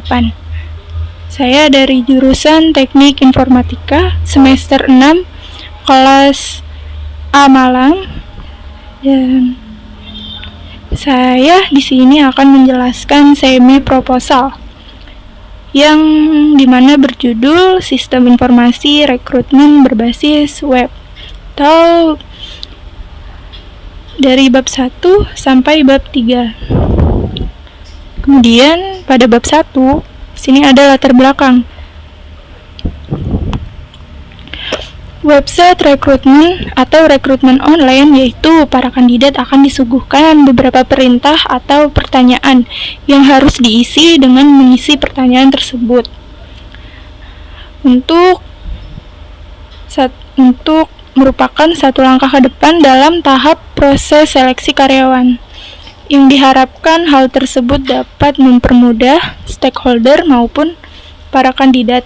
2008. Saya dari jurusan Teknik Informatika semester 6 kelas A Malang, dan saya di sini akan menjelaskan semi proposal yang dimana berjudul Sistem Informasi Rekrutmen Berbasis Web, atau dari bab 1 sampai bab 3. Kemudian pada bab 1 sini ada latar belakang. Website rekrutmen atau rekrutmen online, yaitu para kandidat akan disuguhkan beberapa perintah atau pertanyaan yang harus diisi dengan mengisi pertanyaan tersebut. Untuk merupakan satu langkah ke depan dalam tahap proses seleksi karyawan, yang diharapkan hal tersebut dapat mempermudah stakeholder maupun para kandidat.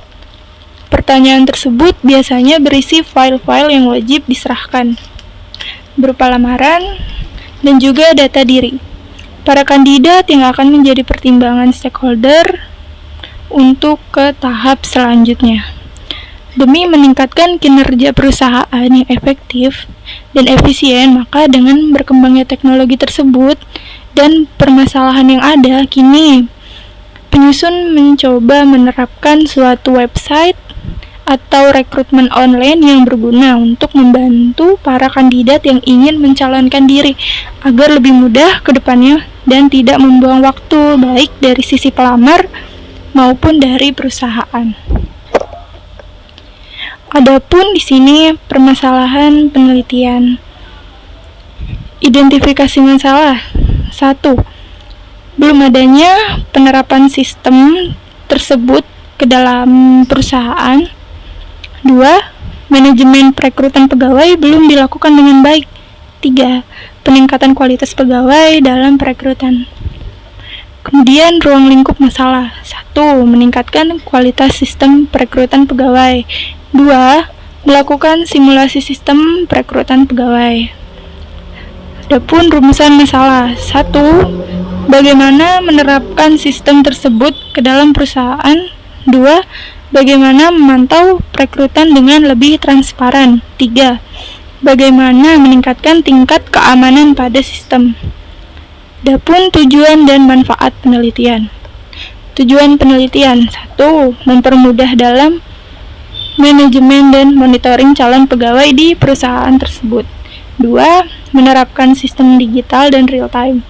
Pertanyaan tersebut biasanya berisi file-file yang wajib diserahkan, berupa lamaran dan juga data diri para kandidat yang akan menjadi pertimbangan stakeholder untuk ke tahap selanjutnya. Demi meningkatkan kinerja perusahaan yang efektif dan efisien, maka dengan berkembangnya teknologi tersebut dan permasalahan yang ada, kini penyusun mencoba menerapkan suatu website atau rekrutmen online yang berguna untuk membantu para kandidat yang ingin mencalonkan diri agar lebih mudah ke depannya dan tidak membuang waktu baik dari sisi pelamar maupun dari perusahaan. Adapun di sini permasalahan penelitian. Identifikasi masalah. 1. Belum adanya penerapan sistem tersebut ke dalam perusahaan. 2. Manajemen perekrutan pegawai belum dilakukan dengan baik. 3. Peningkatan kualitas pegawai dalam perekrutan. Kemudian ruang lingkup masalah. 1. Meningkatkan kualitas sistem perekrutan pegawai. 2. Melakukan simulasi sistem perekrutan pegawai. Adapun rumusan masalah. 1. Bagaimana menerapkan sistem tersebut ke dalam perusahaan. 2. Bagaimana memantau perekrutan dengan lebih transparan. 3. Bagaimana meningkatkan tingkat keamanan pada sistem. Adapun tujuan dan manfaat penelitian. Tujuan penelitian. 1. Mempermudah dalam manajemen dan monitoring calon pegawai di perusahaan tersebut. 2. Menerapkan sistem digital dan real time.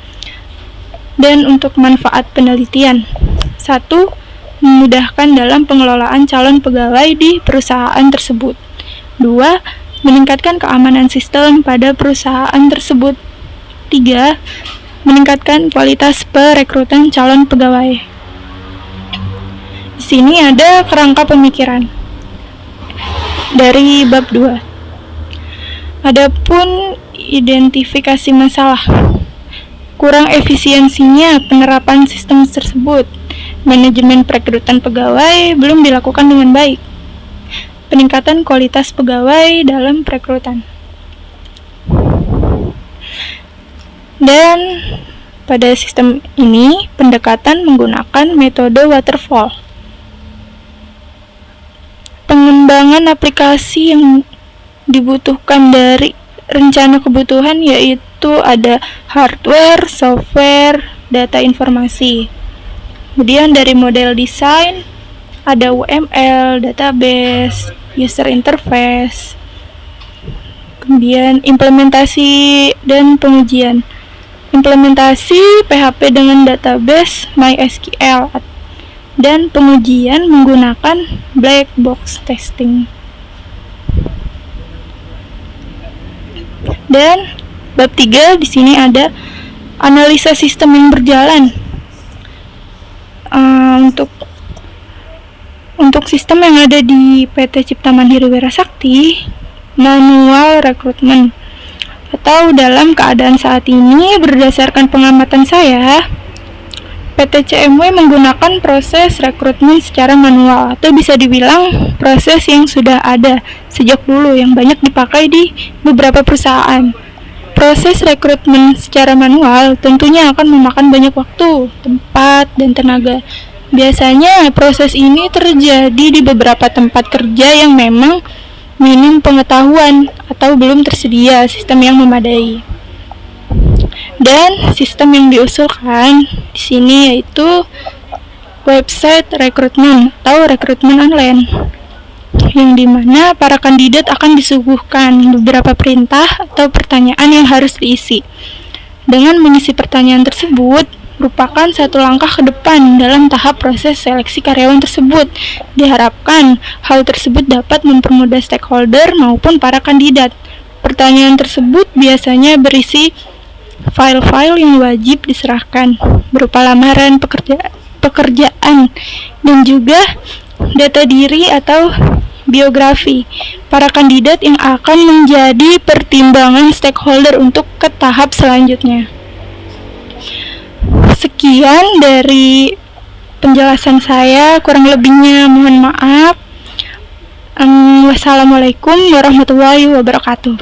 Dan untuk manfaat penelitian. 1. Memudahkan dalam pengelolaan calon pegawai di perusahaan tersebut. 2. Meningkatkan keamanan sistem pada perusahaan tersebut. 3. Meningkatkan kualitas perekrutan calon pegawai. Di sini ada kerangka pemikiran dari bab 2. Adapun identifikasi masalah. Kurang efisiensinya penerapan sistem tersebut. Manajemen perekrutan pegawai belum dilakukan dengan baik. Peningkatan kualitas pegawai dalam perekrutan. Dan pada sistem ini, pendekatan menggunakan metode waterfall. Pengembangan aplikasi yang dibutuhkan dari rencana kebutuhan yaitu ada hardware, software, data informasi. Kemudian dari model desain ada UML, database, user interface. Kemudian implementasi dan pengujian. Implementasi PHP dengan database MySQL dan pengujian menggunakan black box testing. Dan bab 3 di sini ada analisa sistem yang berjalan. Untuk sistem yang ada di PT Cipta Mandiri Wirasakti, manual rekrutmen, atau dalam keadaan saat ini berdasarkan pengamatan saya, PT CMW menggunakan proses rekrutmen secara manual, atau bisa dibilang proses yang sudah ada sejak dulu yang banyak dipakai di beberapa perusahaan. Proses rekrutmen secara manual tentunya akan memakan banyak waktu, tempat, dan tenaga. Biasanya proses ini terjadi di beberapa tempat kerja yang memang minim pengetahuan atau belum tersedia sistem yang memadai. Dan sistem yang diusulkan di sini yaitu website rekrutmen atau rekrutmen online, yang dimana para kandidat akan disuguhkan beberapa perintah atau pertanyaan yang harus diisi. Dengan mengisi pertanyaan tersebut merupakan satu langkah ke depan dalam tahap proses seleksi karyawan tersebut. Diharapkan hal tersebut dapat mempermudah stakeholder maupun para kandidat. Pertanyaan tersebut biasanya berisi file-file yang wajib diserahkan berupa lamaran pekerjaan dan juga data diri atau biografi para kandidat yang akan menjadi pertimbangan stakeholder untuk ke tahap selanjutnya. Sekian dari penjelasan saya, kurang lebihnya mohon maaf. Wassalamualaikum warahmatullahi wabarakatuh.